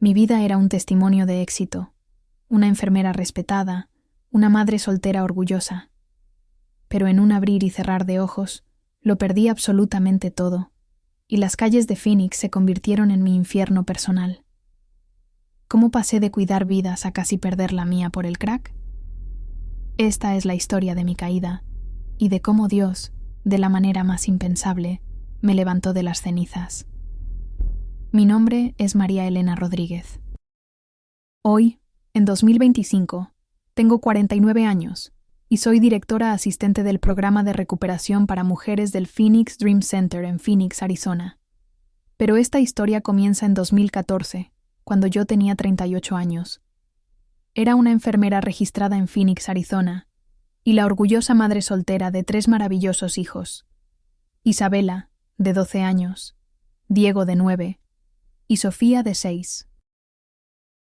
Mi vida era un testimonio de éxito, una enfermera respetada, una madre soltera orgullosa. Pero en un abrir y cerrar de ojos, lo perdí absolutamente todo, y las calles de Phoenix se convirtieron en mi infierno personal. ¿Cómo pasé de cuidar vidas a casi perder la mía por el crack? Esta es la historia de mi caída, y de cómo Dios, de la manera más impensable, me levantó de las cenizas. Mi nombre es María Elena Rodríguez. Hoy, en 2025, tengo 49 años y soy directora asistente del programa de recuperación para mujeres del Phoenix Dream Center en Phoenix, Arizona. Pero esta historia comienza en 2014, cuando yo tenía 38 años. Era una enfermera registrada en Phoenix, Arizona, y la orgullosa madre soltera de 3 maravillosos hijos: Isabela, de 12 años, Diego, de 9, y Sofía, de 6.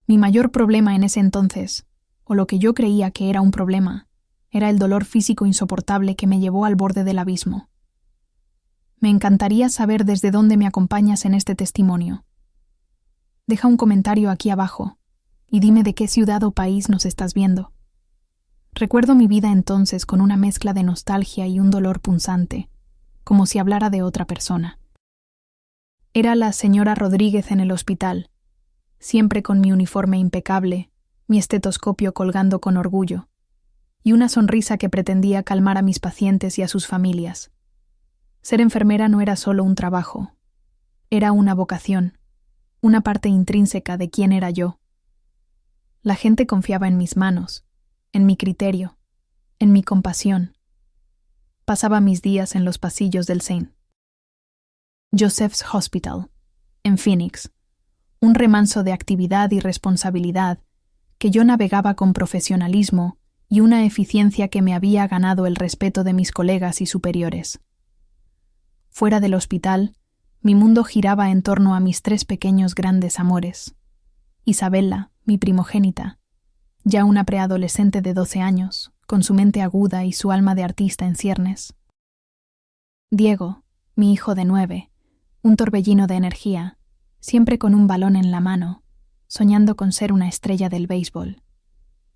Mi mayor problema en ese entonces, o lo que yo creía que era un problema, era el dolor físico insoportable que me llevó al borde del abismo. Me encantaría saber desde dónde me acompañas en este testimonio. Deja un comentario aquí abajo y dime de qué ciudad o país nos estás viendo. Recuerdo mi vida entonces con una mezcla de nostalgia y un dolor punzante, como si hablara de otra persona. Era la señora Rodríguez en el hospital, siempre con mi uniforme impecable, mi estetoscopio colgando con orgullo, y una sonrisa que pretendía calmar a mis pacientes y a sus familias. Ser enfermera no era solo un trabajo, era una vocación, una parte intrínseca de quién era yo. La gente confiaba en mis manos, en mi criterio, en mi compasión. Pasaba mis días en los pasillos del St. Joseph's Hospital, en Phoenix, un remanso de actividad y responsabilidad que yo navegaba con profesionalismo y una eficiencia que me había ganado el respeto de mis colegas y superiores. Fuera del hospital, mi mundo giraba en torno a mis 3 pequeños grandes amores: Isabela, mi primogénita, ya una preadolescente de 12 años, con su mente aguda y su alma de artista en ciernes; Diego, mi hijo de 9, un torbellino de energía, siempre con un balón en la mano, soñando con ser una estrella del béisbol;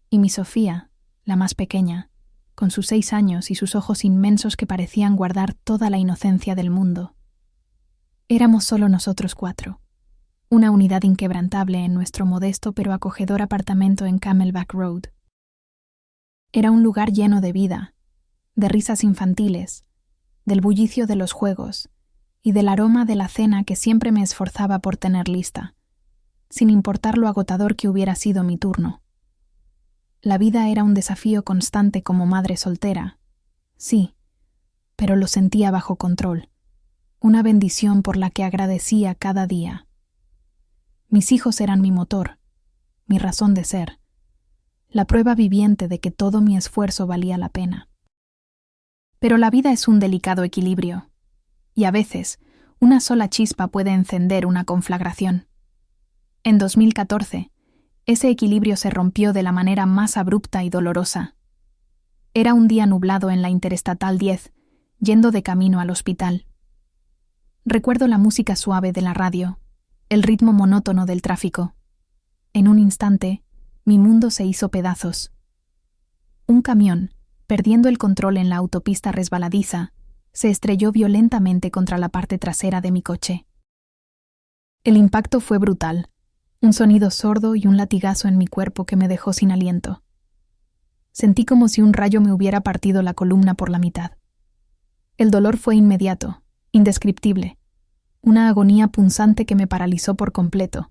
y mi Sofía, la más pequeña, con sus 6 años y sus ojos inmensos que parecían guardar toda la inocencia del mundo. Éramos solo nosotros 4, una unidad inquebrantable en nuestro modesto pero acogedor apartamento en Camelback Road. Era un lugar lleno de vida, de risas infantiles, del bullicio de los juegos y del aroma de la cena que siempre me esforzaba por tener lista, sin importar lo agotador que hubiera sido mi turno. La vida era un desafío constante como madre soltera, sí, pero lo sentía bajo control, una bendición por la que agradecía cada día. Mis hijos eran mi motor, mi razón de ser, la prueba viviente de que todo mi esfuerzo valía la pena. Pero la vida es un delicado equilibrio, y a veces una sola chispa puede encender una conflagración. En 2014, ese equilibrio se rompió de la manera más abrupta y dolorosa. Era un día nublado en la Interestatal 10, yendo de camino al hospital. Recuerdo la música suave de la radio, el ritmo monótono del tráfico. En un instante, mi mundo se hizo pedazos. Un camión, perdiendo el control en la autopista resbaladiza, se estrelló violentamente contra la parte trasera de mi coche. El impacto fue brutal, un sonido sordo y un latigazo en mi cuerpo que me dejó sin aliento. Sentí como si un rayo me hubiera partido la columna por la mitad. El dolor fue inmediato, indescriptible, una agonía punzante que me paralizó por completo,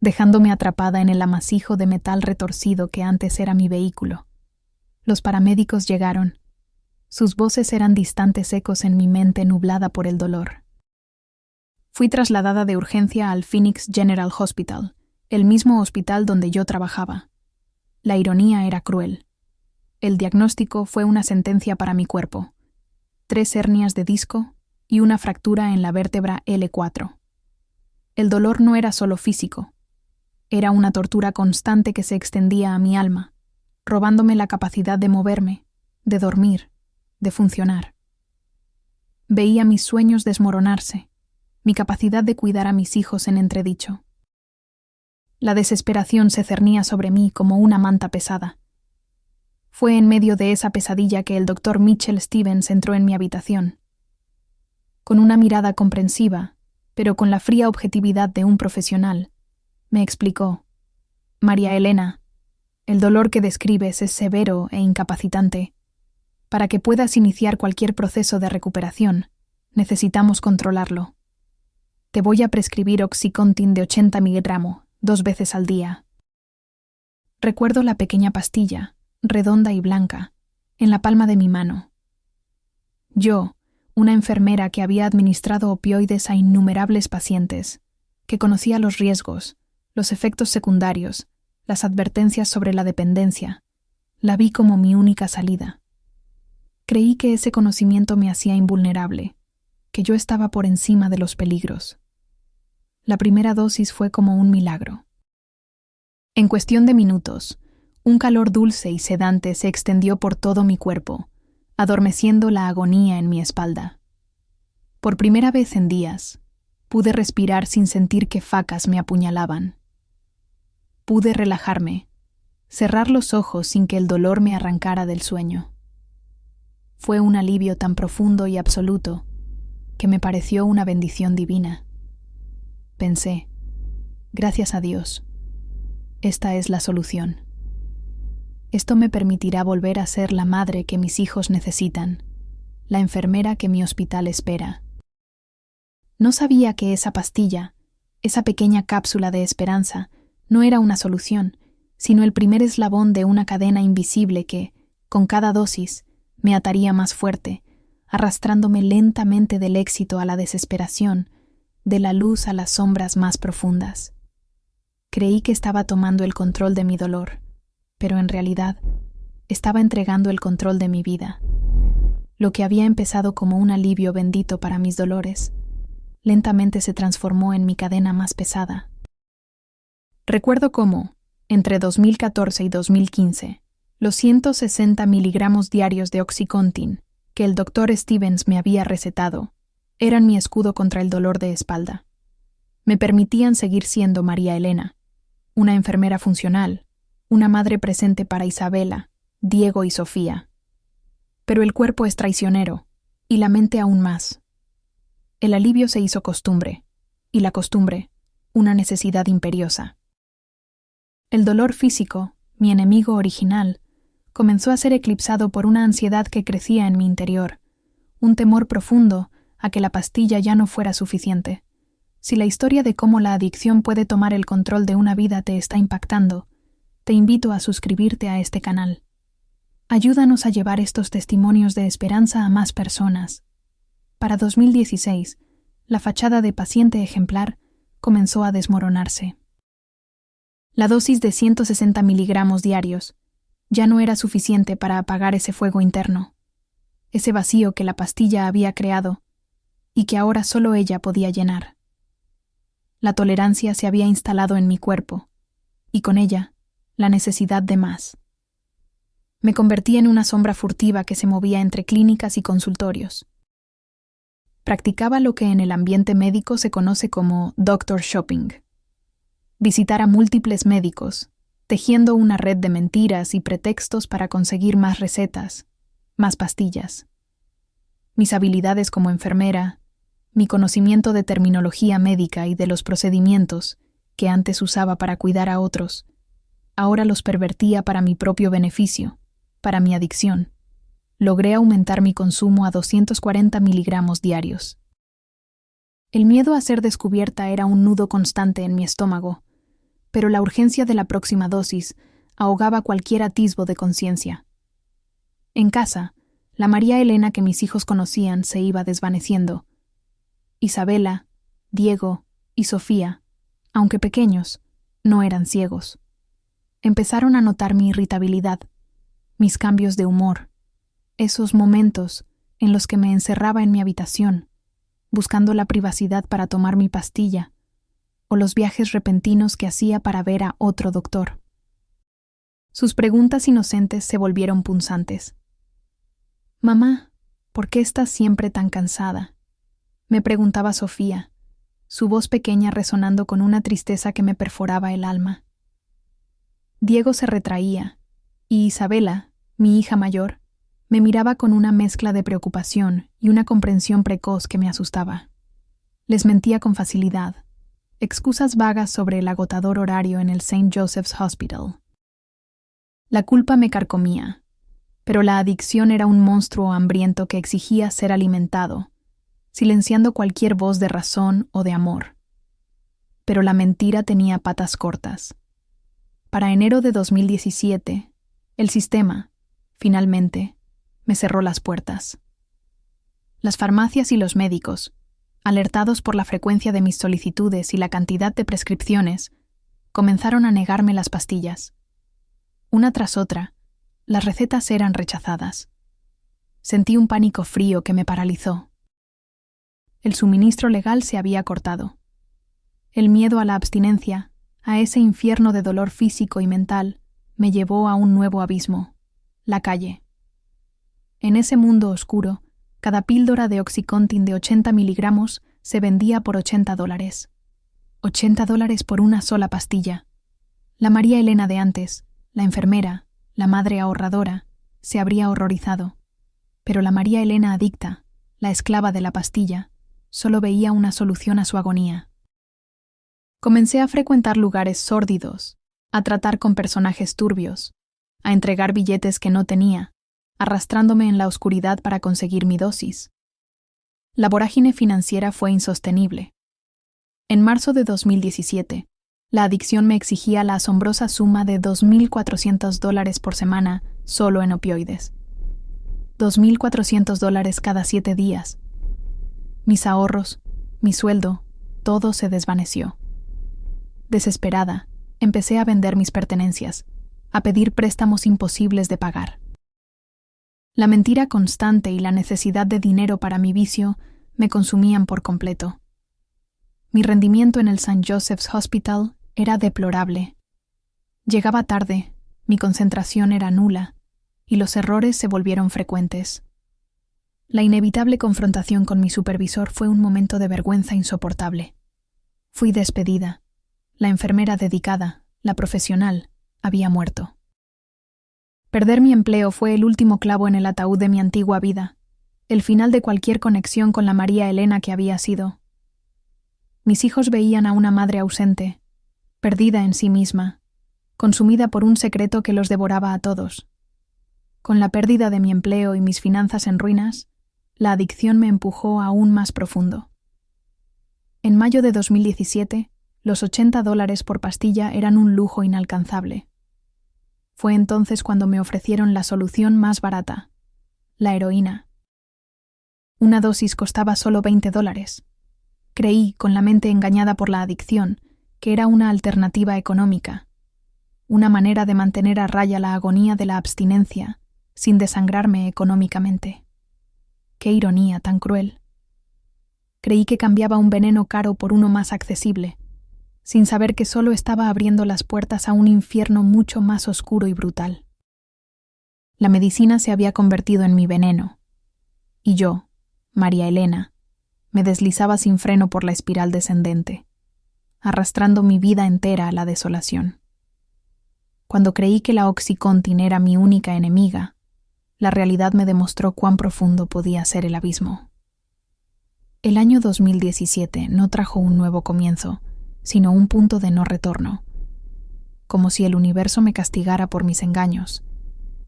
dejándome atrapada en el amasijo de metal retorcido que antes era mi vehículo. Los paramédicos llegaron. Sus voces eran distantes ecos en mi mente nublada por el dolor. Fui trasladada de urgencia al Phoenix General Hospital, el mismo hospital donde yo trabajaba. La ironía era cruel. El diagnóstico fue una sentencia para mi cuerpo: 3 hernias de disco y una fractura en la vértebra L4. El dolor no era solo físico. Era una tortura constante que se extendía a mi alma, robándome la capacidad de moverme, de dormir, de funcionar. Veía mis sueños desmoronarse, mi capacidad de cuidar a mis hijos en entredicho. La desesperación se cernía sobre mí como una manta pesada. Fue en medio de esa pesadilla que el doctor Mitchell Stevens entró en mi habitación. Con una mirada comprensiva, pero con la fría objetividad de un profesional, me explicó: María Elena, el dolor que describes es severo e incapacitante. Para que puedas iniciar cualquier proceso de recuperación, necesitamos controlarlo. Te voy a prescribir Oxycontin de 80 miligramos, 2 veces al día. Recuerdo la pequeña pastilla, redonda y blanca, en la palma de mi mano. Yo, una enfermera que había administrado opioides a innumerables pacientes, que conocía los riesgos, los efectos secundarios, las advertencias sobre la dependencia, la vi como mi única salida. Creí que ese conocimiento me hacía invulnerable, que yo estaba por encima de los peligros. La primera dosis fue como un milagro. En cuestión de minutos, un calor dulce y sedante se extendió por todo mi cuerpo, adormeciendo la agonía en mi espalda. Por primera vez en días, pude respirar sin sentir que facas me apuñalaban. Pude relajarme, cerrar los ojos sin que el dolor me arrancara del sueño. Fue un alivio tan profundo y absoluto que me pareció una bendición divina. Pensé, gracias a Dios, esta es la solución. Esto me permitirá volver a ser la madre que mis hijos necesitan, la enfermera que mi hospital espera. No sabía que esa pastilla, esa pequeña cápsula de esperanza, no era una solución, sino el primer eslabón de una cadena invisible que, con cada dosis, me ataría más fuerte, arrastrándome lentamente del éxito a la desesperación, de la luz a las sombras más profundas. Creí que estaba tomando el control de mi dolor, pero en realidad estaba entregando el control de mi vida. Lo que había empezado como un alivio bendito para mis dolores, lentamente se transformó en mi cadena más pesada. Recuerdo cómo, entre 2014 y 2015, los 160 miligramos diarios de Oxycontin que el doctor Stevens me había recetado eran mi escudo contra el dolor de espalda. Me permitían seguir siendo María Elena, una enfermera funcional, una madre presente para Isabela, Diego y Sofía. Pero el cuerpo es traicionero, y la mente aún más. El alivio se hizo costumbre, y la costumbre, una necesidad imperiosa. El dolor físico, mi enemigo original, comenzó a ser eclipsado por una ansiedad que crecía en mi interior, un temor profundo a que la pastilla ya no fuera suficiente. Si la historia de cómo la adicción puede tomar el control de una vida te está impactando, te invito a suscribirte a este canal. Ayúdanos a llevar estos testimonios de esperanza a más personas. Para 2016, la fachada de paciente ejemplar comenzó a desmoronarse. La dosis de 160 miligramos diarios ya no era suficiente para apagar ese fuego interno, ese vacío que la pastilla había creado y que ahora solo ella podía llenar. La tolerancia se había instalado en mi cuerpo, y con ella, la necesidad de más. Me convertí en una sombra furtiva que se movía entre clínicas y consultorios. Practicaba lo que en el ambiente médico se conoce como doctor shopping. Visitar a múltiples médicos, tejiendo una red de mentiras y pretextos para conseguir más recetas, más pastillas. Mis habilidades como enfermera, mi conocimiento de terminología médica y de los procedimientos que antes usaba para cuidar a otros, ahora los pervertía para mi propio beneficio, para mi adicción. Logré aumentar mi consumo a 240 miligramos diarios. El miedo a ser descubierta era un nudo constante en mi estómago, pero la urgencia de la próxima dosis ahogaba cualquier atisbo de conciencia. En casa, la María Elena que mis hijos conocían se iba desvaneciendo. Isabela, Diego y Sofía, aunque pequeños, no eran ciegos. Empezaron a notar mi irritabilidad, mis cambios de humor, esos momentos en los que me encerraba en mi habitación, buscando la privacidad para tomar mi pastilla, o los viajes repentinos que hacía para ver a otro doctor. Sus preguntas inocentes se volvieron punzantes. «Mamá, ¿por qué estás siempre tan cansada?», me preguntaba Sofía, su voz pequeña resonando con una tristeza que me perforaba el alma. Diego se retraía, y Isabela, mi hija mayor, me miraba con una mezcla de preocupación y una comprensión precoz que me asustaba. Les mentía con facilidad, excusas vagas sobre el agotador horario en el St. Joseph's Hospital. La culpa me carcomía, pero la adicción era un monstruo hambriento que exigía ser alimentado, silenciando cualquier voz de razón o de amor. Pero la mentira tenía patas cortas. Para enero de 2017, el sistema, finalmente, me cerró las puertas. Las farmacias y los médicos, alertados por la frecuencia de mis solicitudes y la cantidad de prescripciones, comenzaron a negarme las pastillas. Una tras otra, las recetas eran rechazadas. Sentí un pánico frío que me paralizó. El suministro legal se había cortado. El miedo a la abstinencia, a ese infierno de dolor físico y mental, me llevó a un nuevo abismo: la calle. En ese mundo oscuro, cada píldora de Oxycontin de 80 miligramos se vendía por $80. $80 por una sola pastilla. La María Elena de antes, la enfermera, la madre ahorradora, se habría horrorizado. Pero la María Elena adicta, la esclava de la pastilla, solo veía una solución a su agonía. Comencé a frecuentar lugares sórdidos, a tratar con personajes turbios, a entregar billetes que no tenía, arrastrándome en la oscuridad para conseguir mi dosis. La vorágine financiera fue insostenible. En marzo de 2017, la adicción me exigía la asombrosa suma de $2.400 por semana solo en opioides. $2.400 cada 7 días. Mis ahorros, mi sueldo, todo se desvaneció. Desesperada, empecé a vender mis pertenencias, a pedir préstamos imposibles de pagar. La mentira constante y la necesidad de dinero para mi vicio me consumían por completo. Mi rendimiento en el St. Joseph's Hospital era deplorable. Llegaba tarde, mi concentración era nula, y los errores se volvieron frecuentes. La inevitable confrontación con mi supervisor fue un momento de vergüenza insoportable. Fui despedida. La enfermera dedicada, la profesional, había muerto. Perder mi empleo fue el último clavo en el ataúd de mi antigua vida, el final de cualquier conexión con la María Elena que había sido. Mis hijos veían a una madre ausente, perdida en sí misma, consumida por un secreto que los devoraba a todos. Con la pérdida de mi empleo y mis finanzas en ruinas, la adicción me empujó aún más profundo. En mayo de 2017, los $80 por pastilla eran un lujo inalcanzable. Fue entonces cuando me ofrecieron la solución más barata, la heroína. Una dosis costaba solo $20. Creí, con la mente engañada por la adicción, que era una alternativa económica, una manera de mantener a raya la agonía de la abstinencia, sin desangrarme económicamente. ¡Qué ironía tan cruel! Creí que cambiaba un veneno caro por uno más accesible, sin saber que solo estaba abriendo las puertas a un infierno mucho más oscuro y brutal. La medicina se había convertido en mi veneno, y yo, María Elena, me deslizaba sin freno por la espiral descendente, arrastrando mi vida entera a la desolación. Cuando creí que la Oxycontin era mi única enemiga, la realidad me demostró cuán profundo podía ser el abismo. El año 2017 no trajo un nuevo comienzo, sino un punto de no retorno. Como si el universo me castigara por mis engaños.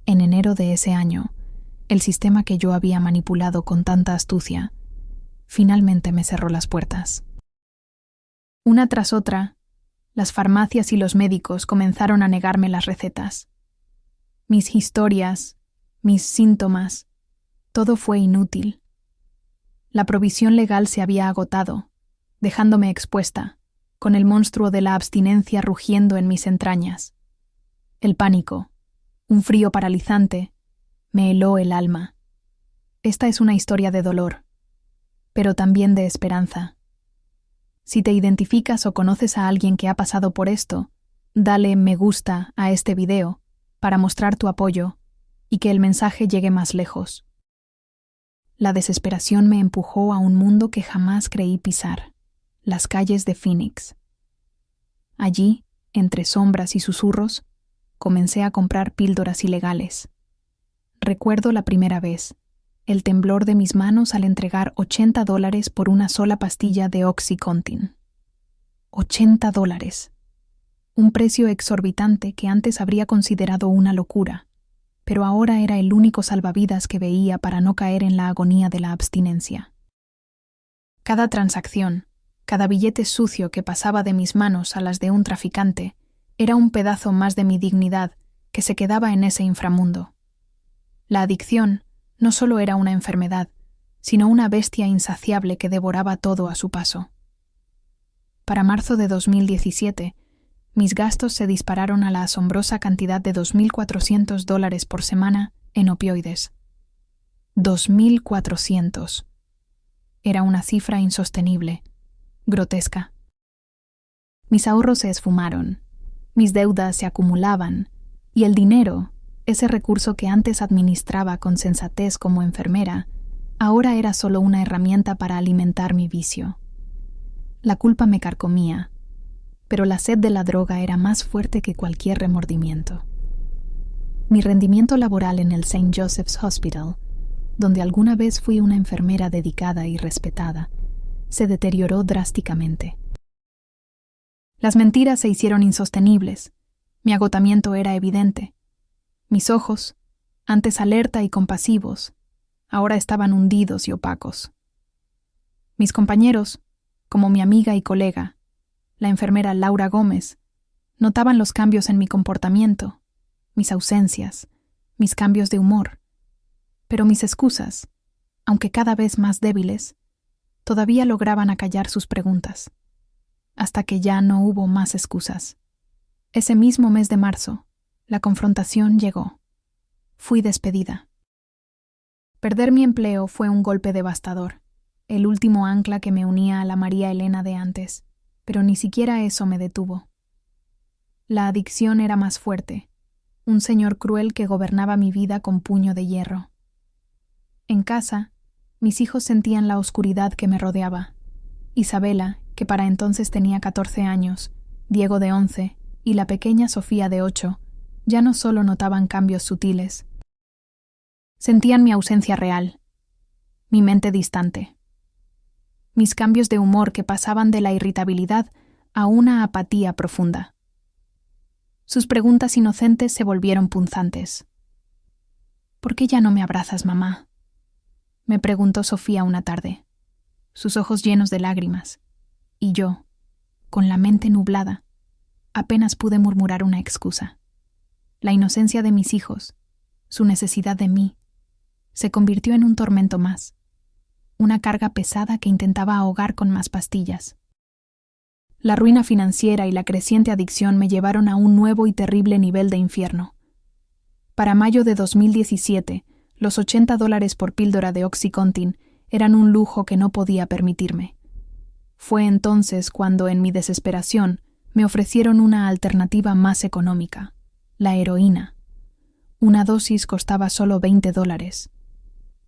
En enero de ese año, el sistema que yo había manipulado con tanta astucia, finalmente me cerró las puertas. Una tras otra, las farmacias y los médicos comenzaron a negarme las recetas. Mis historias, mis síntomas, todo fue inútil. La provisión legal se había agotado, dejándome expuesta, con el monstruo de la abstinencia rugiendo en mis entrañas. El pánico, un frío paralizante, me heló el alma. Esta es una historia de dolor, pero también de esperanza. Si te identificas o conoces a alguien que ha pasado por esto, dale me gusta a este video para mostrar tu apoyo y que el mensaje llegue más lejos. La desesperación me empujó a un mundo que jamás creí pisar, las calles de Phoenix. Allí, entre sombras y susurros, comencé a comprar píldoras ilegales. Recuerdo la primera vez, el temblor de mis manos al entregar $80 por una sola pastilla de OxyContin. $80. Un precio exorbitante que antes habría considerado una locura, pero ahora era el único salvavidas que veía para no caer en la agonía de la abstinencia. Cada transacción, cada billete sucio que pasaba de mis manos a las de un traficante, era un pedazo más de mi dignidad que se quedaba en ese inframundo. La adicción no solo era una enfermedad, sino una bestia insaciable que devoraba todo a su paso. Para marzo de 2017, mis gastos se dispararon a la asombrosa cantidad de $2,400 por semana en opioides. 2,400. Era una cifra insostenible, grotesca. Mis ahorros se esfumaron, mis deudas se acumulaban, y el dinero, ese recurso que antes administraba con sensatez como enfermera, ahora era solo una herramienta para alimentar mi vicio. La culpa me carcomía, pero la sed de la droga era más fuerte que cualquier remordimiento. Mi rendimiento laboral en el St. Joseph's Hospital, donde alguna vez fui una enfermera dedicada y respetada, se deterioró drásticamente. Las mentiras se hicieron insostenibles. Mi agotamiento era evidente. Mis ojos, antes alerta y compasivos, ahora estaban hundidos y opacos. Mis compañeros, como mi amiga y colega, la enfermera Laura Gómez, notaban los cambios en mi comportamiento, mis ausencias, mis cambios de humor. Pero mis excusas, aunque cada vez más débiles, todavía lograban acallar sus preguntas, hasta que ya no hubo más excusas. Ese mismo mes de marzo, la confrontación llegó. Fui despedida. Perder mi empleo fue un golpe devastador, el último ancla que me unía a la María Elena de antes, pero ni siquiera eso me detuvo. La adicción era más fuerte, un señor cruel que gobernaba mi vida con puño de hierro. En casa, mis hijos sentían la oscuridad que me rodeaba. Isabela, que para entonces tenía 14 años, Diego de 11 y la pequeña Sofía de 8, ya no solo notaban cambios sutiles. Sentían mi ausencia real, mi mente distante. Mis cambios de humor que pasaban de la irritabilidad a una apatía profunda. Sus preguntas inocentes se volvieron punzantes. ¿Por qué ya no me abrazas, mamá?, me preguntó Sofía una tarde, sus ojos llenos de lágrimas, y yo, con la mente nublada, apenas pude murmurar una excusa. La inocencia de mis hijos, su necesidad de mí, se convirtió en un tormento más, una carga pesada que intentaba ahogar con más pastillas. La ruina financiera y la creciente adicción me llevaron a un nuevo y terrible nivel de infierno. Para mayo de 2017, los $80 por píldora de OxyContin eran un lujo que no podía permitirme. Fue entonces cuando, en mi desesperación, me ofrecieron una alternativa más económica, la heroína. Una dosis costaba solo $20.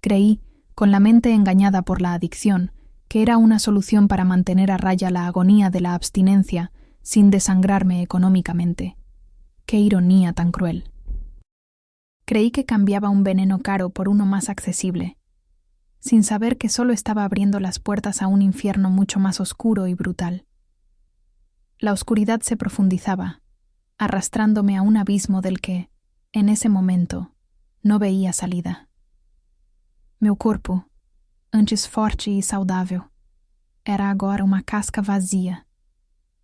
Creí, con la mente engañada por la adicción, que era una solución para mantener a raya la agonía de la abstinencia sin desangrarme económicamente. ¡Qué ironía tan cruel! Creí que cambiaba un veneno caro por uno más accesible, sin saber que solo estaba abriendo las puertas a un infierno mucho más oscuro y brutal. La oscuridad se profundizaba, arrastrándome a un abismo del que, en ese momento, no veía salida. Meu corpo, antes forte e saudável, era agora uma casca vazia.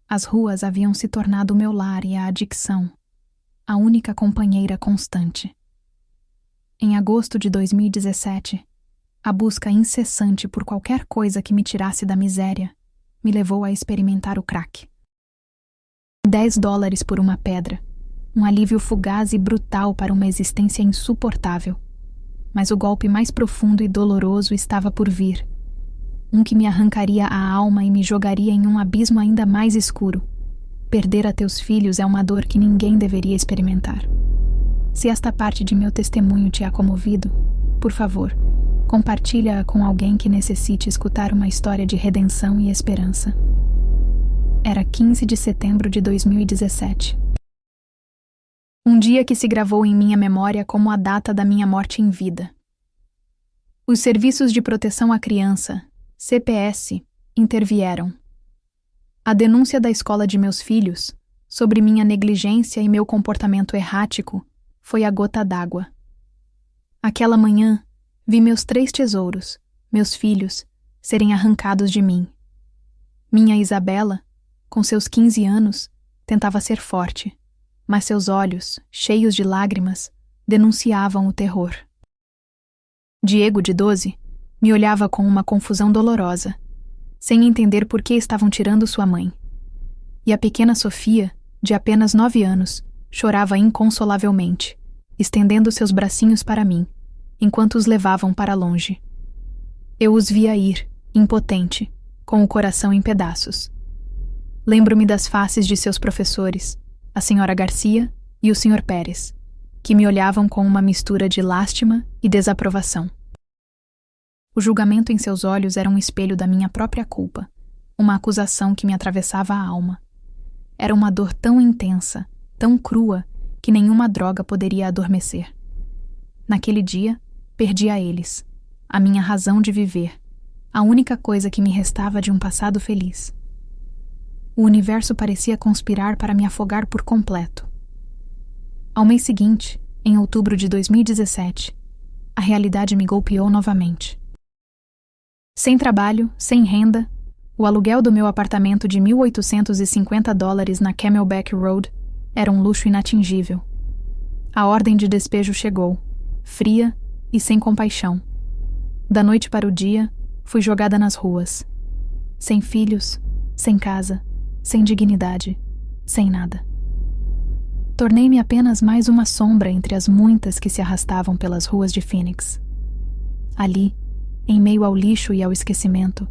As ruas haviam se tornado meu lar e a adicção, a única companheira constante. Em agosto de 2017, a busca incessante por qualquer coisa que me tirasse da miséria me levou a experimentar o crack. $10 por uma pedra, um alívio fugaz e brutal para uma existência insuportável. Mas o golpe mais profundo e doloroso estava por vir, que me arrancaria a alma e me jogaria em um abismo ainda mais escuro. Perder a teus filhos é uma dor que ninguém deveria experimentar. Se esta parte de meu testemunho te ha comovido, por favor, compartilha-a com alguém que necessite escutar uma história de redenção e esperança. Era 15 de setembro de 2017. Um dia que se gravou em minha memória como a data da minha morte em vida. Os Serviços de Proteção à Criança, CPS, intervieram. A denúncia da escola de meus filhos sobre minha negligência e meu comportamento errático foi a gota d'água. Aquela manhã, vi meus 3 tesouros, meus filhos, serem arrancados de mim. Minha Isabela, com seus 15 anos, tentava ser forte, mas seus olhos, cheios de lágrimas, denunciavam o terror. Diego, de 12, me olhava com uma confusão dolorosa, sem entender por que estavam tirando sua mãe. E a pequena Sofia, de apenas 9 anos, chorava inconsolavelmente, estendendo seus bracinhos para mim, enquanto os levavam para longe. Eu os via ir, impotente, com o coração em pedaços. Lembro-me das faces de seus professores, a senhora Garcia e o senhor Pérez, que me olhavam com uma mistura de lástima e desaprovação. O julgamento em seus olhos era um espelho da minha própria culpa, uma acusação que me atravessava a alma. Era uma dor tão intensa, tão crua, que nenhuma droga poderia adormecer. Naquele dia, perdi a eles, a minha razão de viver, a única coisa que me restava de um passado feliz. O universo parecia conspirar para me afogar por completo. Ao mês seguinte, em outubro de 2017, a realidade me golpeou novamente. Sem trabalho, sem renda, o aluguel do meu apartamento de $1.850 na Camelback Road era um luxo inatingível. A ordem de despejo chegou, fria e sem compaixão. Da noite para o dia, fui jogada nas ruas. Sem filhos, sem casa, sem dignidade, sem nada. Tornei-me apenas mais uma sombra entre as muitas que se arrastavam pelas ruas de Phoenix. Ali, em meio ao lixo e ao esquecimento,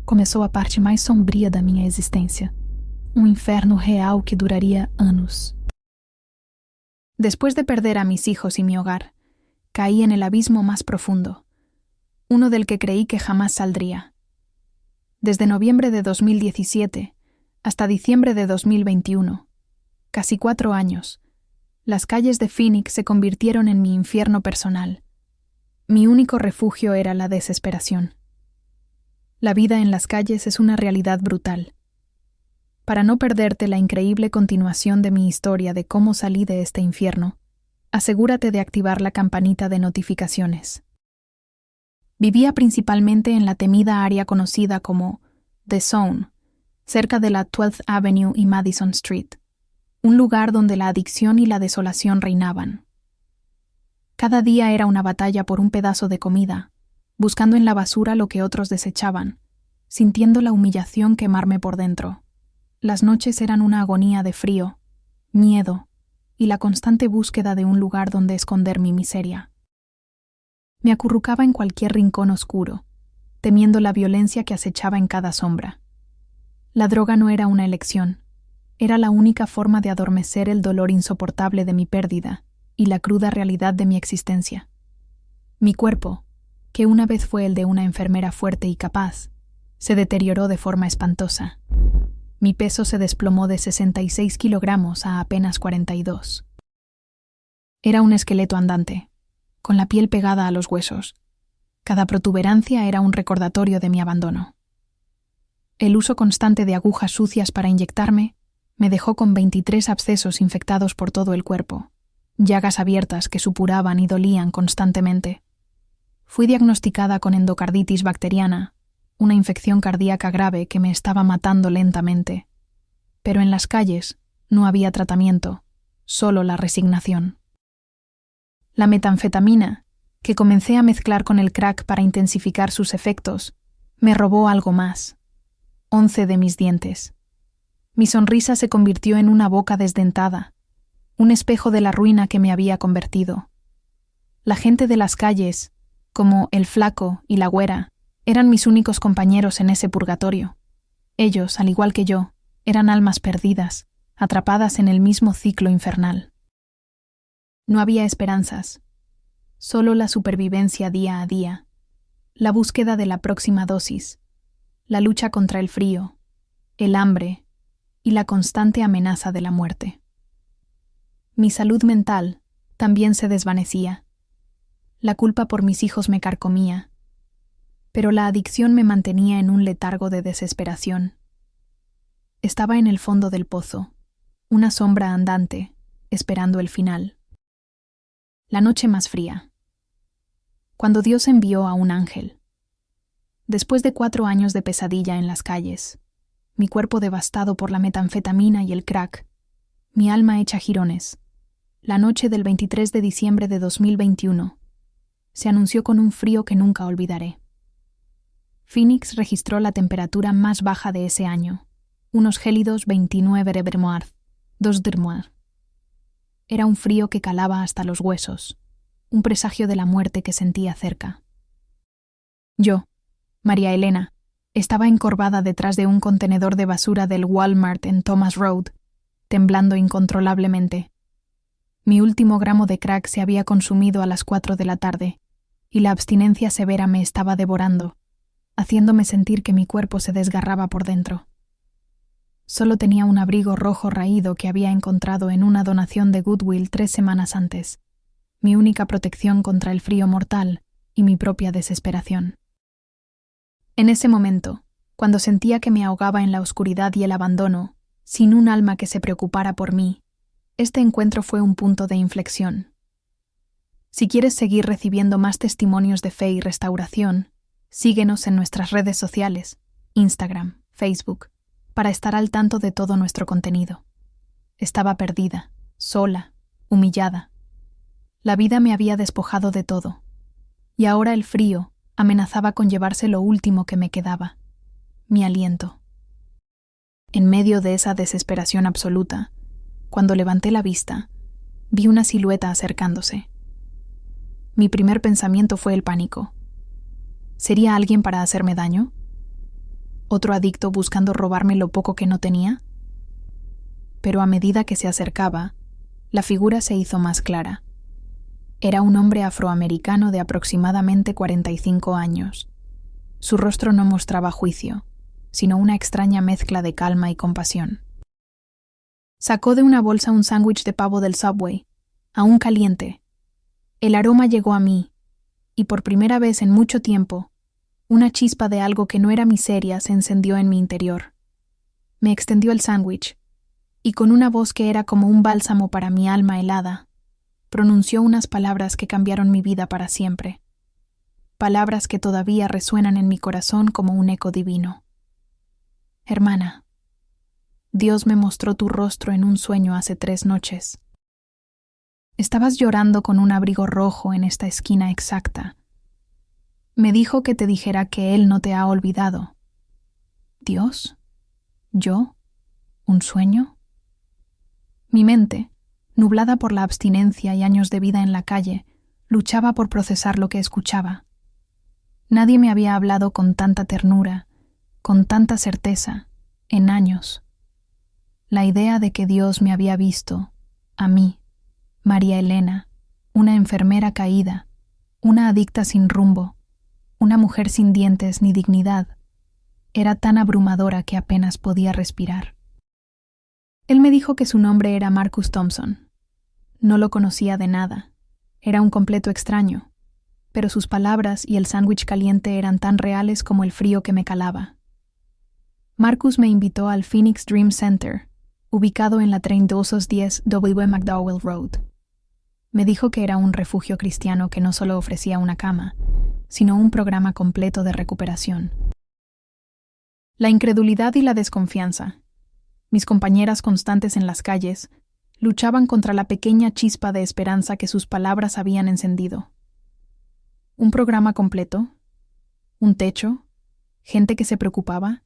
começou a parte mais sombria da minha existência. Um inferno real que duraria anos. Después de perder a mis hijos y mi hogar, caí en el abismo más profundo, uno del que creí que jamás saldría. Desde noviembre de 2017 hasta diciembre de 2021, casi 4 años, las calles de Phoenix se convirtieron en mi infierno personal. Mi único refugio era la desesperación. La vida en las calles es una realidad brutal. Para no perderte la increíble continuación de mi historia de cómo salí de este infierno, asegúrate de activar la campanita de notificaciones. Vivía principalmente en la temida área conocida como The Zone, cerca de la 12th Avenue y Madison Street, un lugar donde la adicción y la desolación reinaban. Cada día era una batalla por un pedazo de comida, buscando en la basura lo que otros desechaban, sintiendo la humillación quemarme por dentro. Las noches eran una agonía de frío, miedo y la constante búsqueda de un lugar donde esconder mi miseria. Me acurrucaba en cualquier rincón oscuro, temiendo la violencia que acechaba en cada sombra. La droga no era una elección, era la única forma de adormecer el dolor insoportable de mi pérdida y la cruda realidad de mi existencia. Mi cuerpo, que una vez fue el de una enfermera fuerte y capaz, se deterioró de forma espantosa. Mi peso se desplomó de 66 kilogramos a apenas 42. Era un esqueleto andante, con la piel pegada a los huesos. Cada protuberancia era un recordatorio de mi abandono. El uso constante de agujas sucias para inyectarme me dejó con 23 abscesos infectados por todo el cuerpo, llagas abiertas que supuraban y dolían constantemente. Fui diagnosticada con endocarditis bacteriana, una infección cardíaca grave que me estaba matando lentamente. Pero en las calles no había tratamiento, solo la resignación. La metanfetamina, que comencé a mezclar con el crack para intensificar sus efectos, me robó algo más: 11 de mis dientes. Mi sonrisa se convirtió en una boca desdentada, un espejo de la ruina que me había convertido. La gente de las calles, como el flaco y la güera, eran mis únicos compañeros en ese purgatorio. Ellos, al igual que yo, eran almas perdidas, atrapadas en el mismo ciclo infernal. No había esperanzas, solo la supervivencia día a día, la búsqueda de la próxima dosis, la lucha contra el frío, el hambre y la constante amenaza de la muerte. Mi salud mental también se desvanecía. La culpa por mis hijos me carcomía, pero la adicción me mantenía en un letargo de desesperación. Estaba en el fondo del pozo, una sombra andante, esperando el final. La noche más fría. Cuando Dios envió a un ángel. Después de 4 años de pesadilla en las calles, mi cuerpo devastado por la metanfetamina y el crack, mi alma hecha jirones, la noche del 23 de diciembre de 2021, se anunció con un frío que nunca olvidaré. Phoenix registró la temperatura más baja de ese año, unos gélidos 29°C. Era un frío que calaba hasta los huesos, un presagio de la muerte que sentía cerca. Yo, María Elena, estaba encorvada detrás de un contenedor de basura del Walmart en Thomas Road, temblando incontrolablemente. Mi último gramo de crack se había consumido a las 4 de la tarde, y la abstinencia severa me estaba devorando, haciéndome sentir que mi cuerpo se desgarraba por dentro. Solo tenía un abrigo rojo raído que había encontrado en una donación de Goodwill 3 semanas antes, mi única protección contra el frío mortal y mi propia desesperación. En ese momento, cuando sentía que me ahogaba en la oscuridad y el abandono, sin un alma que se preocupara por mí, este encuentro fue un punto de inflexión. Si quieres seguir recibiendo más testimonios de fe y restauración, síguenos en nuestras redes sociales, Instagram, Facebook, para estar al tanto de todo nuestro contenido. Estaba perdida, sola, humillada. La vida me había despojado de todo, y ahora el frío amenazaba con llevarse lo último que me quedaba, mi aliento. En medio de esa desesperación absoluta, cuando levanté la vista, vi una silueta acercándose. Mi primer pensamiento fue el pánico. ¿Sería alguien para hacerme daño? ¿Otro adicto buscando robarme lo poco que no tenía? Pero a medida que se acercaba, la figura se hizo más clara. Era un hombre afroamericano de aproximadamente 45 años. Su rostro no mostraba juicio, sino una extraña mezcla de calma y compasión. Sacó de una bolsa un sándwich de pavo del Subway, aún caliente. El aroma llegó a mí, y por primera vez en mucho tiempo, una chispa de algo que no era miseria se encendió en mi interior. Me extendió el sándwich, y con una voz que era como un bálsamo para mi alma helada, pronunció unas palabras que cambiaron mi vida para siempre. Palabras que todavía resuenan en mi corazón como un eco divino. Hermana, Dios me mostró tu rostro en un sueño hace 3 noches. Estabas llorando con un abrigo rojo en esta esquina exacta. Me dijo que te dijera que Él no te ha olvidado. ¿Dios? ¿Yo? ¿Un sueño? Mi mente, nublada por la abstinencia y años de vida en la calle, luchaba por procesar lo que escuchaba. Nadie me había hablado con tanta ternura, con tanta certeza, en años. La idea de que Dios me había visto, a mí, María Elena, una enfermera caída, una adicta sin rumbo, una mujer sin dientes ni dignidad, era tan abrumadora que apenas podía respirar. Él me dijo que su nombre era Marcus Thompson. No lo conocía de nada, era un completo extraño, pero sus palabras y el sándwich caliente eran tan reales como el frío que me calaba. Marcus me invitó al Phoenix Dream Center, ubicado en la 3210 W. McDowell Road. Me dijo que era un refugio cristiano que no solo ofrecía una cama, sino un programa completo de recuperación. La incredulidad y la desconfianza, mis compañeras constantes en las calles, luchaban contra la pequeña chispa de esperanza que sus palabras habían encendido. ¿Un programa completo? ¿Un techo? ¿Gente que se preocupaba?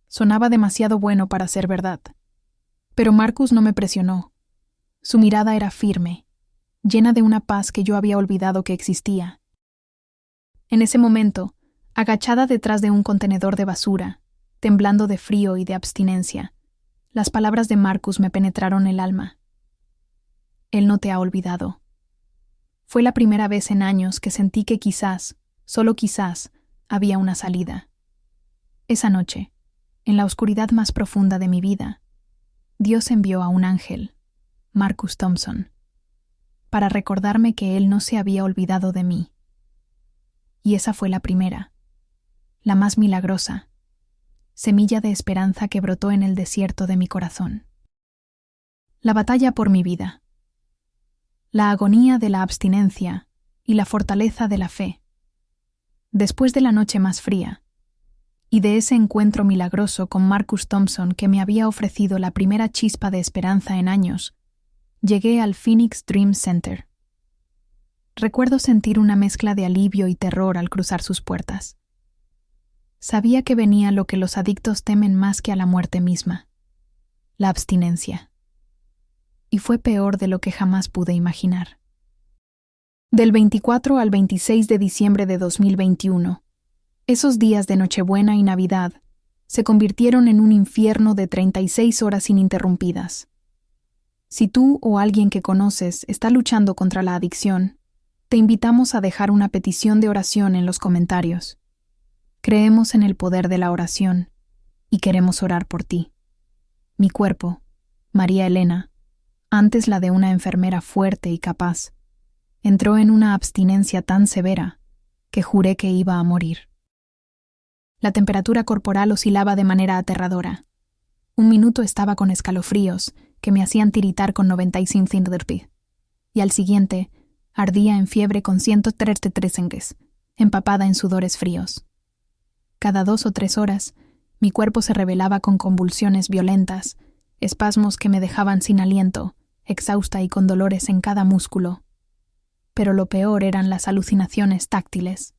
Sonaba demasiado bueno para ser verdad. Pero Marcus no me presionó. Su mirada era firme, llena de una paz que yo había olvidado que existía. En ese momento, agachada detrás de un contenedor de basura, temblando de frío y de abstinencia, las palabras de Marcus me penetraron el alma. Él no te ha olvidado. Fue la primera vez en años que sentí que quizás, solo quizás, había una salida. Esa noche, en la oscuridad más profunda de mi vida, Dios envió a un ángel, Marcus Thompson, para recordarme que Él no se había olvidado de mí. Y esa fue la primera, la más milagrosa, semilla de esperanza que brotó en el desierto de mi corazón. La batalla por mi vida, la agonía de la abstinencia y la fortaleza de la fe. Después de la noche más fría, y de ese encuentro milagroso con Marcus Thompson que me había ofrecido la primera chispa de esperanza en años, llegué al Phoenix Dream Center. Recuerdo sentir una mezcla de alivio y terror al cruzar sus puertas. Sabía que venía lo que los adictos temen más que a la muerte misma, la abstinencia. Y fue peor de lo que jamás pude imaginar. Del 24 al 26 de diciembre de 2021, esos días de Nochebuena y Navidad se convirtieron en un infierno de 36 horas ininterrumpidas. Si tú o alguien que conoces está luchando contra la adicción, te invitamos a dejar una petición de oración en los comentarios. Creemos en el poder de la oración y queremos orar por ti. Mi cuerpo, María Elena, antes la de una enfermera fuerte y capaz, entró en una abstinencia tan severa que juré que iba a morir. La temperatura corporal oscilaba de manera aterradora. Un minuto estaba con escalofríos que me hacían tiritar con 95 centígrados, y al siguiente ardía en fiebre con 133 empapada en sudores fríos. Cada 2 o 3 horas, mi cuerpo se rebelaba con convulsiones violentas, espasmos que me dejaban sin aliento, exhausta y con dolores en cada músculo. Pero lo peor eran las alucinaciones táctiles.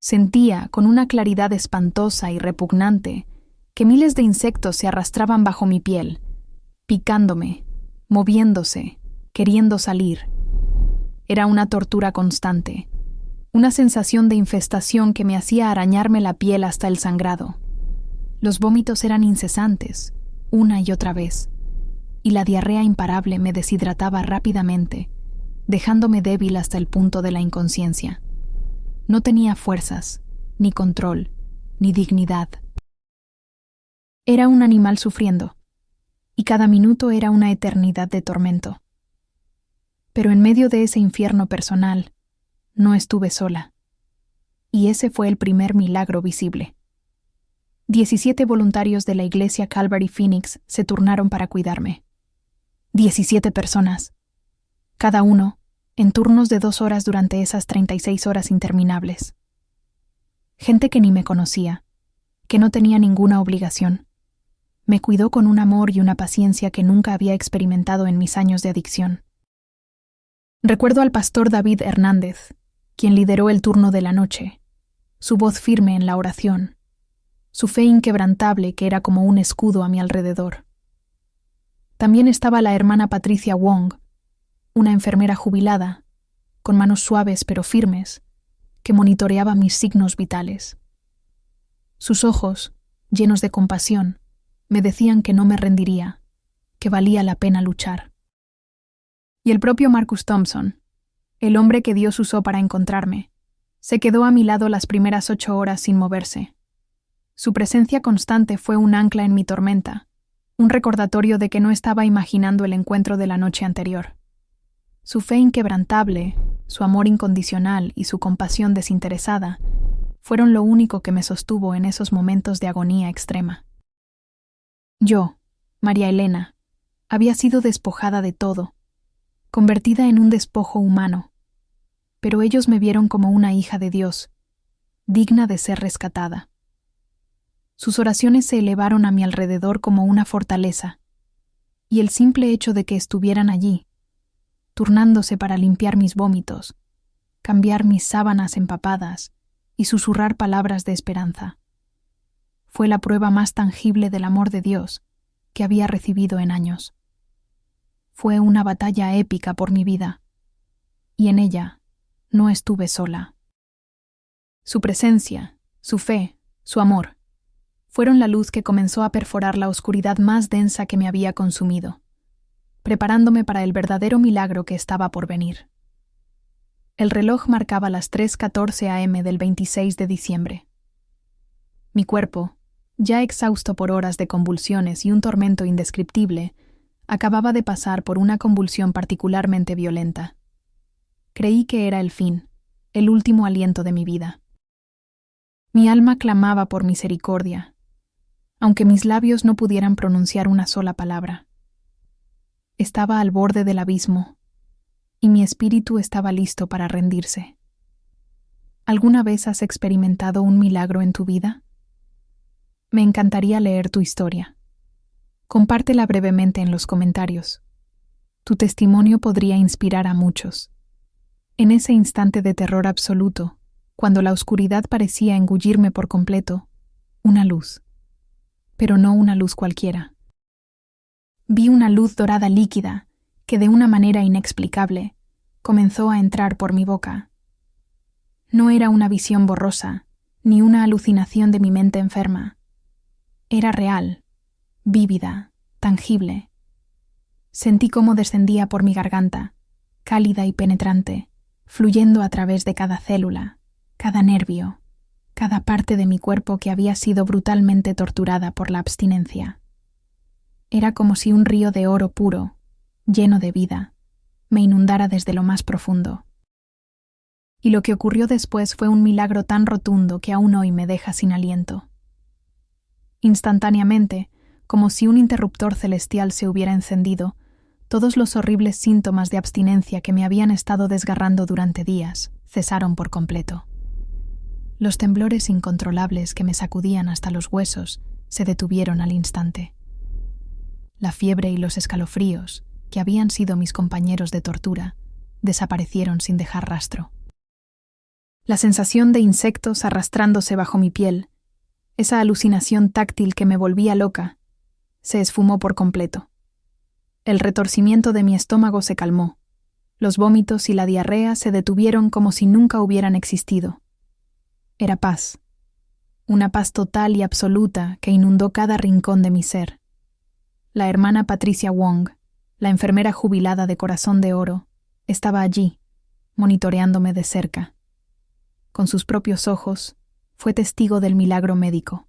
Sentía, con una claridad espantosa y repugnante, que miles de insectos se arrastraban bajo mi piel, picándome, moviéndose, queriendo salir. Era una tortura constante, una sensación de infestación que me hacía arañarme la piel hasta el sangrado. Los vómitos eran incesantes, una y otra vez, y la diarrea imparable me deshidrataba rápidamente, dejándome débil hasta el punto de la inconsciencia. No tenía fuerzas, ni control, ni dignidad. Era un animal sufriendo, y cada minuto era una eternidad de tormento. Pero en medio de ese infierno personal, no estuve sola. Y ese fue el primer milagro visible. 17 voluntarios de la iglesia Calvary Phoenix se turnaron para cuidarme. 17 personas. Cada uno en turnos de 2 horas durante esas 36 horas interminables. Gente que ni me conocía, que no tenía ninguna obligación. Me cuidó con un amor y una paciencia que nunca había experimentado en mis años de adicción. Recuerdo al pastor David Hernández, quien lideró el turno de la noche, su voz firme en la oración, su fe inquebrantable que era como un escudo a mi alrededor. También estaba la hermana Patricia Wong, una enfermera jubilada, con manos suaves pero firmes, que monitoreaba mis signos vitales. Sus ojos, llenos de compasión, me decían que no me rendiría, que valía la pena luchar. Y el propio Marcus Thompson, el hombre que Dios usó para encontrarme, se quedó a mi lado las primeras 8 horas sin moverse. Su presencia constante fue un ancla en mi tormenta, un recordatorio de que no estaba imaginando el encuentro de la noche anterior. Su fe inquebrantable, su amor incondicional y su compasión desinteresada fueron lo único que me sostuvo en esos momentos de agonía extrema. Yo, María Elena, había sido despojada de todo, convertida en un despojo humano, pero ellos me vieron como una hija de Dios, digna de ser rescatada. Sus oraciones se elevaron a mi alrededor como una fortaleza, y el simple hecho de que estuvieran allí, turnándose para limpiar mis vómitos, cambiar mis sábanas empapadas y susurrar palabras de esperanza, fue la prueba más tangible del amor de Dios que había recibido en años. Fue una batalla épica por mi vida, y en ella no estuve sola. Su presencia, su fe, su amor, fueron la luz que comenzó a perforar la oscuridad más densa que me había consumido, preparándome para el verdadero milagro que estaba por venir. El reloj marcaba las 3:14 a.m. del 26 de diciembre. Mi cuerpo, Ya exhausto por horas de convulsiones y un tormento indescriptible, acababa de pasar por una convulsión particularmente violenta. Creí que era el fin, el último aliento de mi vida. Mi alma clamaba por misericordia, aunque mis labios no pudieran pronunciar una sola palabra. Estaba al borde del abismo, y mi espíritu estaba listo para rendirse. ¿Alguna vez has experimentado un milagro en tu vida? Me encantaría leer tu historia. Compártela brevemente en los comentarios. Tu testimonio podría inspirar a muchos. En ese instante de terror absoluto, cuando la oscuridad parecía engullirme por completo, una luz. Pero no una luz cualquiera. Vi una luz dorada líquida que de una manera inexplicable comenzó a entrar por mi boca. No era una visión borrosa, ni una alucinación de mi mente enferma. Era real, vívida, tangible. Sentí cómo descendía por mi garganta, cálida y penetrante, fluyendo a través de cada célula, cada nervio, cada parte de mi cuerpo que había sido brutalmente torturada por la abstinencia. Era como si un río de oro puro, lleno de vida, me inundara desde lo más profundo. Y lo que ocurrió después fue un milagro tan rotundo que aún hoy me deja sin aliento. Instantáneamente, como si un interruptor celestial se hubiera encendido, todos los horribles síntomas de abstinencia que me habían estado desgarrando durante días cesaron por completo. Los temblores incontrolables que me sacudían hasta los huesos se detuvieron al instante. La fiebre y los escalofríos, que habían sido mis compañeros de tortura, desaparecieron sin dejar rastro. La sensación de insectos arrastrándose bajo mi piel, esa alucinación táctil que me volvía loca, se esfumó por completo. El retorcimiento de mi estómago se calmó. Los vómitos y la diarrea se detuvieron como si nunca hubieran existido. Era paz. Una paz total y absoluta que inundó cada rincón de mi ser. La hermana Patricia Wong, la enfermera jubilada de corazón de oro, estaba allí, monitoreándome de cerca. Con sus propios ojos, fue testigo del milagro médico.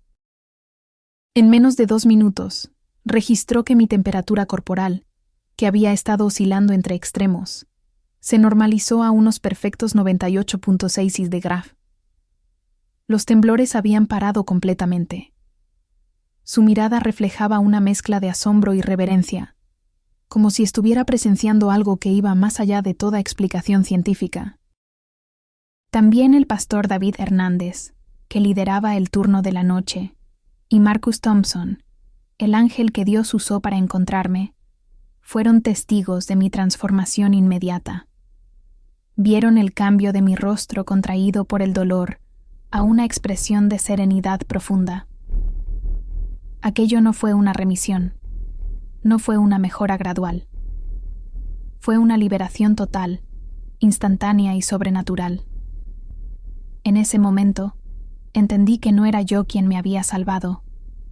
En menos de 2 minutos, registró que mi temperatura corporal, que había estado oscilando entre extremos, se normalizó a unos perfectos 98.6 de Graf. Los temblores habían parado completamente. Su mirada reflejaba una mezcla de asombro y reverencia, como si estuviera presenciando algo que iba más allá de toda explicación científica. También el pastor David Hernández, que lideraba el turno de la noche, y Marcus Thompson, el ángel que Dios usó para encontrarme, fueron testigos de mi transformación inmediata. Vieron el cambio de mi rostro contraído por el dolor a una expresión de serenidad profunda. Aquello no fue una remisión, no fue una mejora gradual. Fue una liberación total, instantánea y sobrenatural. En ese momento, entendí que no era yo quien me había salvado,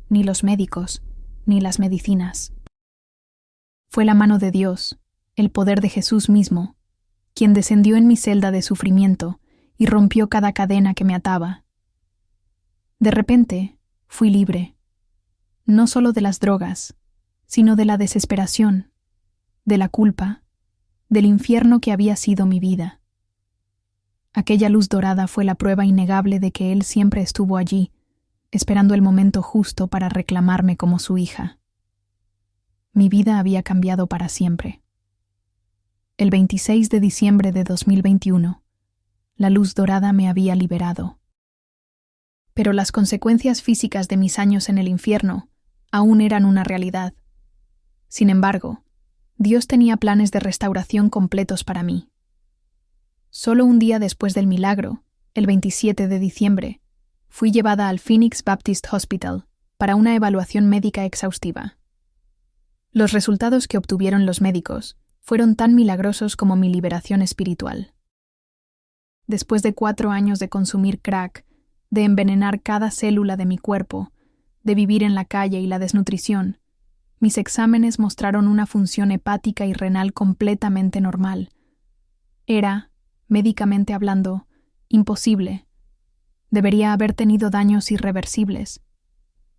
ni los médicos, ni las medicinas. Fue la mano de Dios, el poder de Jesús mismo, quien descendió en mi celda de sufrimiento y rompió cada cadena que me ataba. De repente, fui libre, no solo de las drogas, sino de la desesperación, de la culpa, del infierno que había sido mi vida. Aquella luz dorada fue la prueba innegable de que Él siempre estuvo allí, esperando el momento justo para reclamarme como su hija. Mi vida había cambiado para siempre. El 26 de diciembre de 2021, la luz dorada me había liberado. Pero las consecuencias físicas de mis años en el infierno aún eran una realidad. Sin embargo, Dios tenía planes de restauración completos para mí. Solo un día después del milagro, el 27 de diciembre, fui llevada al Phoenix Baptist Hospital para una evaluación médica exhaustiva. Los resultados que obtuvieron los médicos fueron tan milagrosos como mi liberación espiritual. Después de 4 años de consumir crack, de envenenar cada célula de mi cuerpo, de vivir en la calle y la desnutrición, mis exámenes mostraron una función hepática y renal completamente normal. Era, médicamente hablando, imposible. Debería haber tenido daños irreversibles.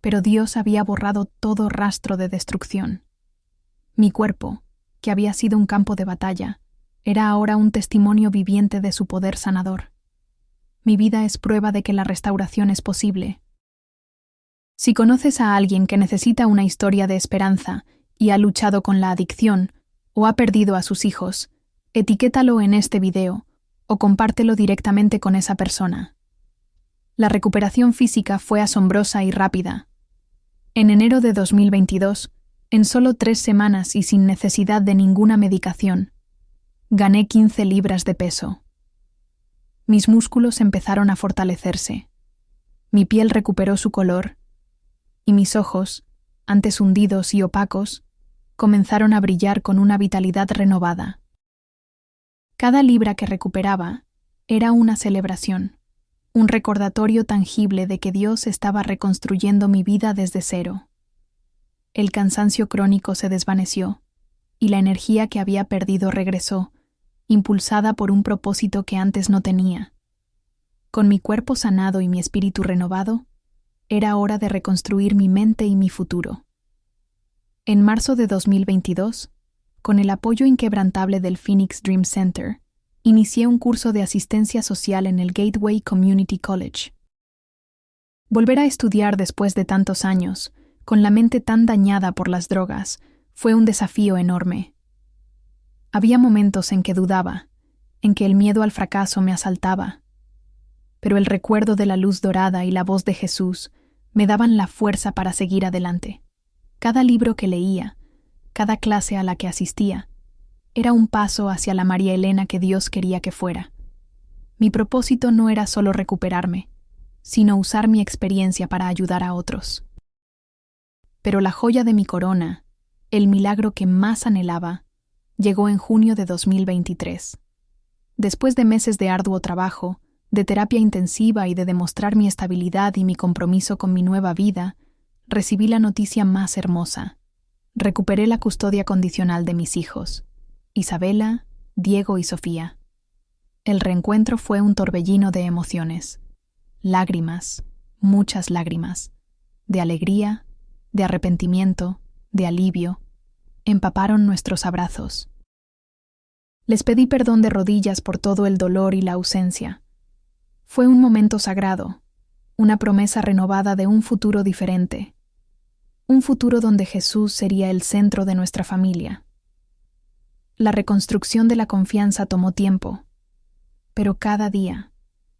pero Dios había borrado todo rastro de destrucción. Mi cuerpo, que había sido un campo de batalla, era ahora un testimonio viviente de su poder sanador. Mi vida es prueba de que la restauración es posible. Si conoces a alguien que necesita una historia de esperanza y ha luchado con la adicción o ha perdido a sus hijos, etiquétalo en este video o compártelo directamente con esa persona. La recuperación física fue asombrosa y rápida. En enero de 2022, en solo 3 semanas y sin necesidad de ninguna medicación, gané 15 libras de peso. Mis músculos empezaron a fortalecerse. Mi piel recuperó su color y mis ojos, antes hundidos y opacos, comenzaron a brillar con una vitalidad renovada. Cada libra que recuperaba era una celebración, un recordatorio tangible de que Dios estaba reconstruyendo mi vida desde cero. El cansancio crónico se desvaneció y la energía que había perdido regresó, impulsada por un propósito que antes no tenía. Con mi cuerpo sanado y mi espíritu renovado, era hora de reconstruir mi mente y mi futuro. En marzo de 2022, con el apoyo inquebrantable del Phoenix Dream Center, inicié un curso de asistencia social en el Gateway Community College. Volver a estudiar después de tantos años, con la mente tan dañada por las drogas, fue un desafío enorme. Había momentos en que dudaba, en que el miedo al fracaso me asaltaba, pero el recuerdo de la luz dorada y la voz de Jesús me daban la fuerza para seguir adelante. Cada libro que leía, cada clase a la que asistía, era un paso hacia la María Elena que Dios quería que fuera. Mi propósito no era solo recuperarme, sino usar mi experiencia para ayudar a otros. Pero la joya de mi corona, el milagro que más anhelaba, llegó en junio de 2023. Después de meses de arduo trabajo, de terapia intensiva y de demostrar mi estabilidad y mi compromiso con mi nueva vida, recibí la noticia más hermosa. Recuperé la custodia condicional de mis hijos, Isabela, Diego y Sofía. El reencuentro fue un torbellino de emociones. Lágrimas, muchas lágrimas, de alegría, de arrepentimiento, de alivio, empaparon nuestros abrazos. Les pedí perdón de rodillas por todo el dolor y la ausencia. Fue un momento sagrado, una promesa renovada de un futuro diferente, un futuro donde Jesús sería el centro de nuestra familia. La reconstrucción de la confianza tomó tiempo, pero cada día,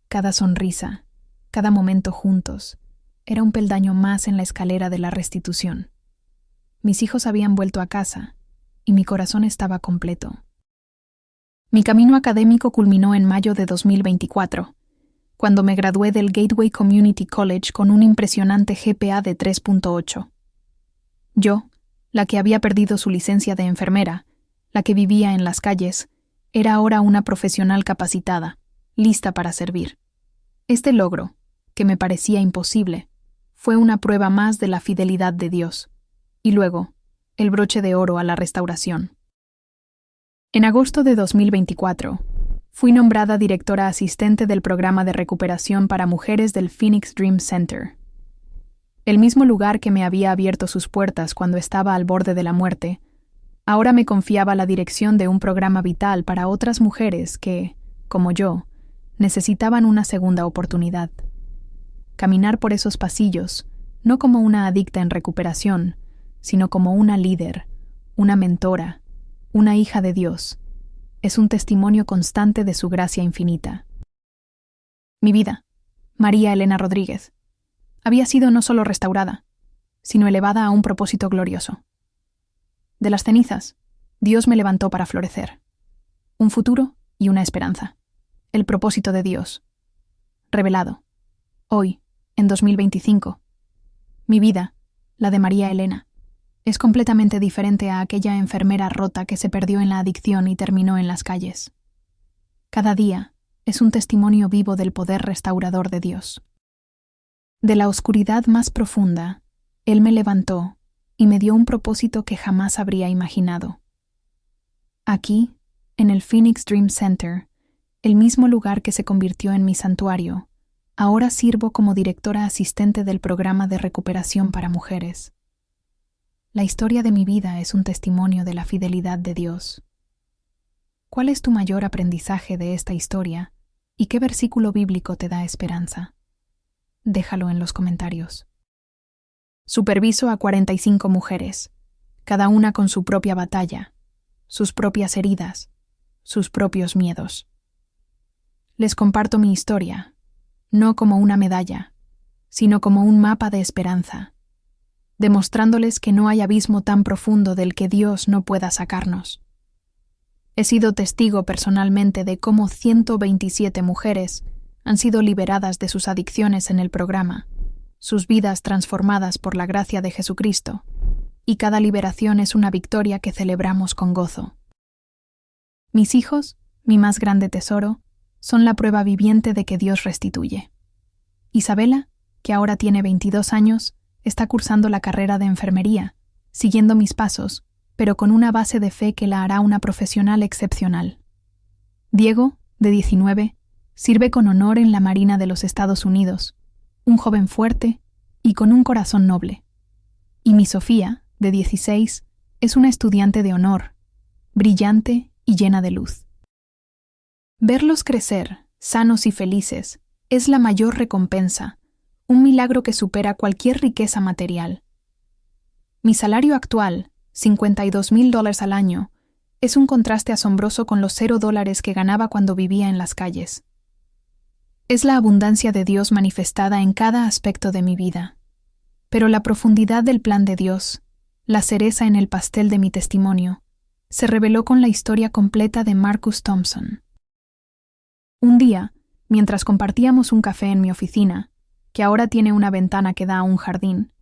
cada sonrisa, cada momento juntos, era un peldaño más en la escalera de la restitución. Mis hijos habían vuelto a casa y mi corazón estaba completo. Mi camino académico culminó en mayo de 2024, cuando me gradué del Gateway Community College con un impresionante GPA de 3.8. Yo, la que había perdido su licencia de enfermera, la que vivía en las calles, era ahora una profesional capacitada, lista para servir. Este logro, que me parecía imposible, fue una prueba más de la fidelidad de Dios, y luego, el broche de oro a la restauración. En agosto de 2024, fui nombrada directora asistente del programa de recuperación para mujeres del Phoenix Dream Center. El mismo lugar que me había abierto sus puertas cuando estaba al borde de la muerte, ahora me confiaba la dirección de un programa vital para otras mujeres que, como yo, necesitaban una segunda oportunidad. Caminar por esos pasillos, no como una adicta en recuperación, sino como una líder, una mentora, una hija de Dios, es un testimonio constante de su gracia infinita. Mi vida, María Elena Rodríguez, había sido no solo restaurada, sino elevada a un propósito glorioso. De las cenizas, Dios me levantó para florecer. Un futuro y una esperanza. El propósito de Dios. Revelado. Hoy, en 2025. Mi vida, la de María Elena, es completamente diferente a aquella enfermera rota que se perdió en la adicción y terminó en las calles. Cada día es un testimonio vivo del poder restaurador de Dios. De la oscuridad más profunda, Él me levantó y me dio un propósito que jamás habría imaginado. Aquí, en el Phoenix Dream Center, el mismo lugar que se convirtió en mi santuario, Ahora sirvo como directora asistente del programa de recuperación para mujeres. La historia de mi vida es un testimonio de la fidelidad de Dios. ¿Cuál es tu mayor aprendizaje de esta historia y qué versículo bíblico te da esperanza? Déjalo en los comentarios. Superviso a 45 mujeres, cada una con su propia batalla, sus propias heridas, sus propios miedos. Les comparto mi historia, no como una medalla, sino como un mapa de esperanza, demostrándoles que no hay abismo tan profundo del que Dios no pueda sacarnos. He sido testigo personalmente de cómo 127 mujeres han sido liberadas de sus adicciones en el programa, sus vidas transformadas por la gracia de Jesucristo, y cada liberación es una victoria que celebramos con gozo. Mis hijos, mi más grande tesoro, son la prueba viviente de que Dios restituye. Isabela, que ahora tiene 22 años, está cursando la carrera de enfermería, siguiendo mis pasos, pero con una base de fe que la hará una profesional excepcional. Diego, de 19, sirve con honor en la Marina de los Estados Unidos, un joven fuerte y con un corazón noble. Y mi Sofía, de 16, es una estudiante de honor, brillante y llena de luz. Verlos crecer, sanos y felices, es la mayor recompensa, un milagro que supera cualquier riqueza material. Mi salario actual, $52,000 al año, es un contraste asombroso con los $0 que ganaba cuando vivía en las calles. Es la abundancia de Dios manifestada en cada aspecto de mi vida. Pero la profundidad del plan de Dios, la cereza en el pastel de mi testimonio, se reveló con la historia completa de Marcus Thompson. Un día, mientras compartíamos un café en mi oficina, que ahora tiene una ventana que da a un jardín,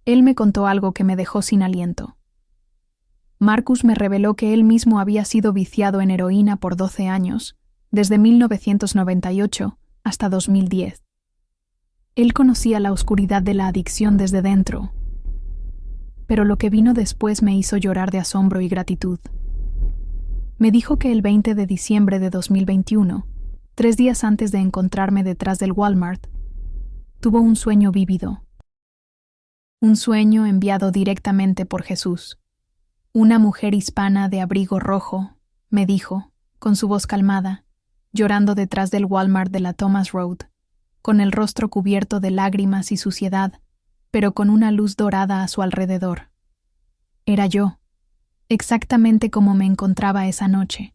él me contó algo que me dejó sin aliento. Marcus me reveló que él mismo había sido viciado en heroína por 12 años, desde 1998 hasta 2010. Él conocía la oscuridad de la adicción desde dentro, pero lo que vino después me hizo llorar de asombro y gratitud. Me dijo que el 20 de diciembre de 2021, 3 días antes de encontrarme detrás del Walmart, tuvo un sueño vívido. Un sueño enviado directamente por Jesús. Una mujer hispana de abrigo rojo, me dijo, con su voz calmada, llorando detrás del Walmart de la Thomas Road, con el rostro cubierto de lágrimas y suciedad, pero con una luz dorada a su alrededor. Era yo, exactamente como me encontraba esa noche.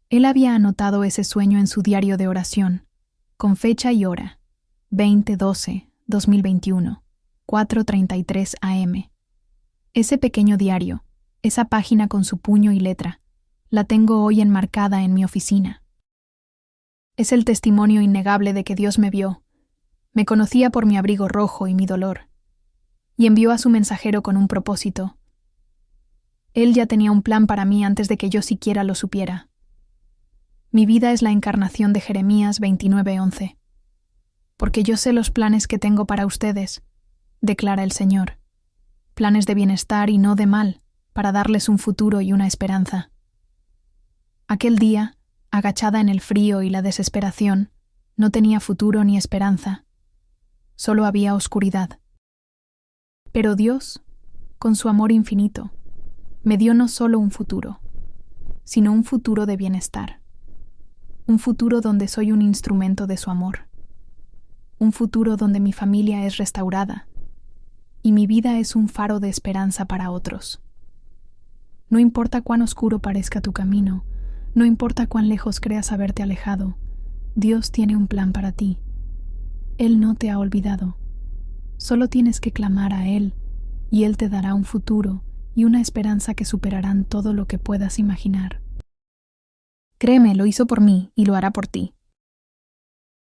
Él había anotado ese sueño en su diario de oración, con fecha y hora, 20/12/2021, 4:33 am. Ese pequeño diario, esa página con su puño y letra, la tengo hoy enmarcada en mi oficina. Es el testimonio innegable de que Dios me vio, me conocía por mi abrigo rojo y mi dolor, y envió a su mensajero con un propósito. Él ya tenía un plan para mí antes de que yo siquiera lo supiera. Mi vida es la encarnación de Jeremías 29:11. Porque yo sé los planes que tengo para ustedes, declara el Señor. Planes de bienestar y no de mal, para darles un futuro y una esperanza. Aquel día, agachada en el frío y la desesperación, no tenía futuro ni esperanza. Solo había oscuridad. Pero Dios, con su amor infinito, me dio no solo un futuro, sino un futuro de bienestar. Un futuro donde soy un instrumento de su amor. Un futuro donde mi familia es restaurada y mi vida es un faro de esperanza para otros. No importa cuán oscuro parezca tu camino, no importa cuán lejos creas haberte alejado, Dios tiene un plan para ti. Él no te ha olvidado. Solo tienes que clamar a Él y Él te dará un futuro y una esperanza que superarán todo lo que puedas imaginar. Créeme, lo hizo por mí y lo hará por ti.